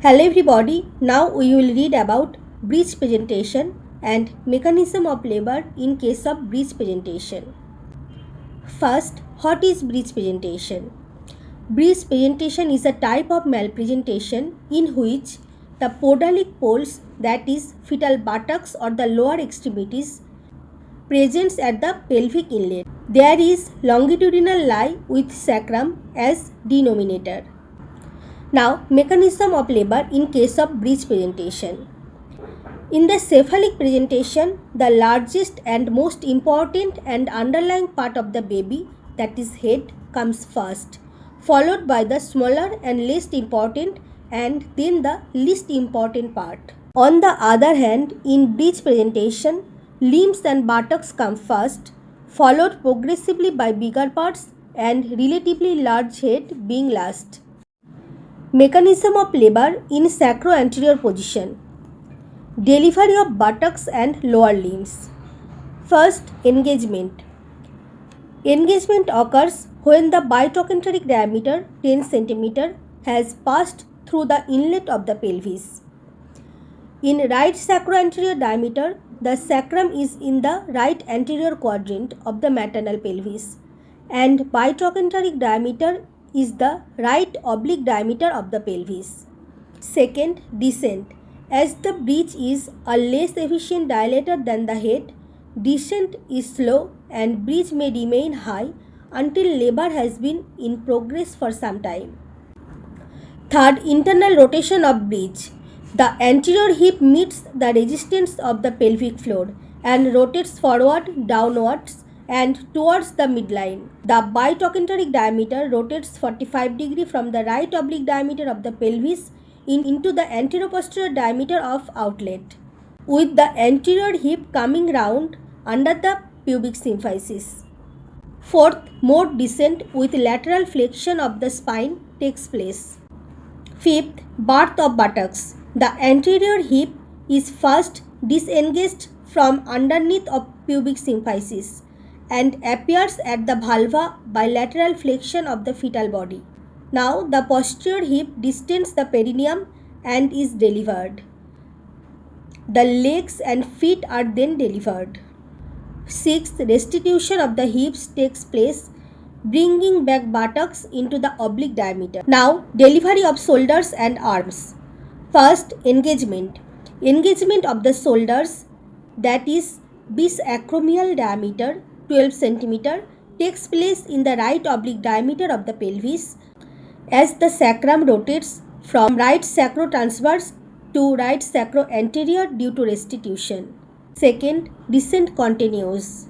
Hello everybody, now we will read about breech presentation and mechanism of labor in case of breech presentation. First, what is breech presentation? Breech presentation is a type of malpresentation in which the podalic poles, that is fetal buttocks or the lower extremities, presents at the pelvic inlet. There is longitudinal lie with sacrum as denominator. Now, mechanism of labor in case of breech presentation. In the cephalic presentation, the largest and most important and underlying part of the baby, that is head, comes first, followed by the smaller and least important and then the least important part. On the other hand, in breech presentation, limbs and buttocks come first, followed progressively by bigger parts and relatively large head being last. Mechanism of labor in sacro-anterior position. Delivery of buttocks and lower limbs. First, engagement. Engagement occurs when the biotrochanteric diameter 10 cm has passed through the inlet of the pelvis. In right sacroanterior diameter, the sacrum is in the right anterior quadrant of the maternal pelvis, and biotrochanteric diameter is the right oblique diameter of the pelvis. Second, descent. As the breech is a less efficient dilator than the head, descent is slow and breech may remain high until labor has been in progress for some time. Third, internal rotation of breech. The anterior hip meets the resistance of the pelvic floor and rotates forward, downwards and towards the midline. The biotrochanteric diameter rotates 45 degrees from the right oblique diameter of the pelvis into the anteroposterior diameter of outlet, with the anterior hip coming round under the pubic symphysis. Fourth, mode descent with lateral flexion of the spine takes place. Fifth, birth of buttocks. The anterior hip is first disengaged from underneath of pubic symphysis and appears at the vulva by lateral flexion of the fetal body. Now the posterior hip distends the perineum and is delivered. The legs and feet are then delivered. Sixth, restitution of the hips takes place, bringing back buttocks into the oblique diameter. Now, delivery of shoulders and arms. First, engagement. Engagement of the shoulders, that is bisacromial diameter 12 cm, takes place in the right oblique diameter of the pelvis as the sacrum rotates from right sacrotransverse to right sacroanterior due to restitution. Second, descent continues.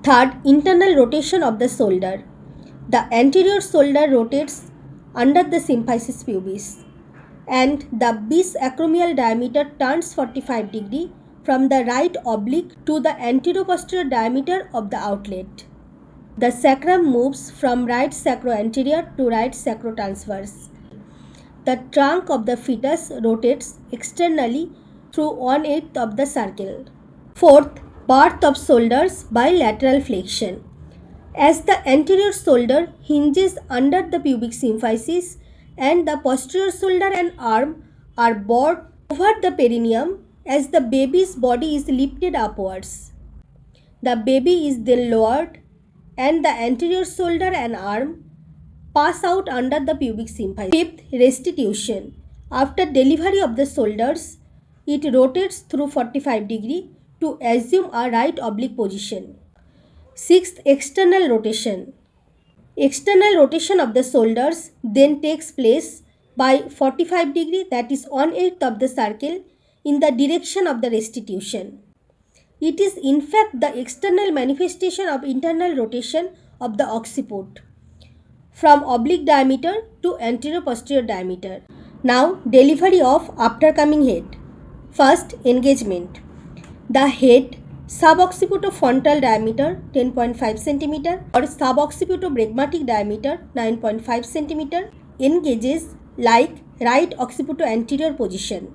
Third, internal rotation of the shoulder. The anterior shoulder rotates under the symphysis pubis and the bisacromial diameter turns 45 degrees from the right oblique to the anteroposterior diameter of the outlet. The sacrum moves from right sacroanterior to right sacrotransverse. The trunk of the fetus rotates externally through 1/8 of the circle. Fourth, birth of shoulders by lateral flexion. As the anterior shoulder hinges under the pubic symphysis and the posterior shoulder and arm are brought over the perineum as the baby's body is lifted upwards. The baby is then lowered and the anterior shoulder and arm pass out under the pubic symphysis. Fifth, restitution. After delivery of the shoulders, it rotates through 45 degrees to assume a right oblique position. Sixth, external rotation. External rotation of the shoulders then takes place by 45 degrees, that is 1/8 of the circle, in the direction of the restitution. It is in fact the external manifestation of internal rotation of the occiput from oblique diameter to anterior-posterior diameter. Now, delivery of aftercoming head. First, engagement. The head suboccipitofrontal diameter 10.5 cm or suboccipitobregmatic diameter 9.5 cm engages like right occipito-anterior position.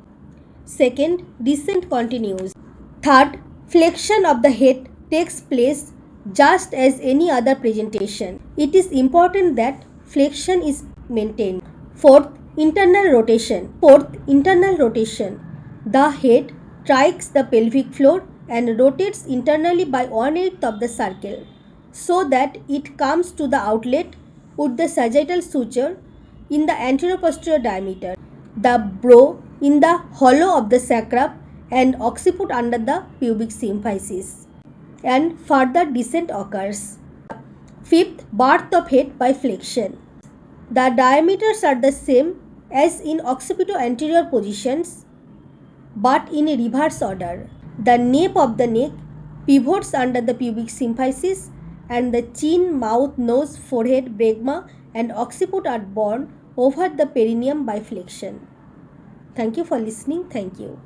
Second, descent continues. Third, flexion of the head takes place just as any other presentation. It is important that flexion is maintained. Fourth, Internal rotation. Fourth, internal rotation. The head strikes the pelvic floor and rotates internally by 1/8 of the circle so that it comes to the outlet with the sagittal suture in the anteroposterior diameter, the brow in the hollow of the sacrum and occiput under the pubic symphysis, and further descent occurs. Fifth, birth of head by flexion. The diameters are the same as in occipito-anterior positions but in a reverse order. The nape of the neck pivots under the pubic symphysis and the chin, mouth, nose, forehead, bregma and occiput are borne over the perineum by flexion. Thank you for listening. Thank you.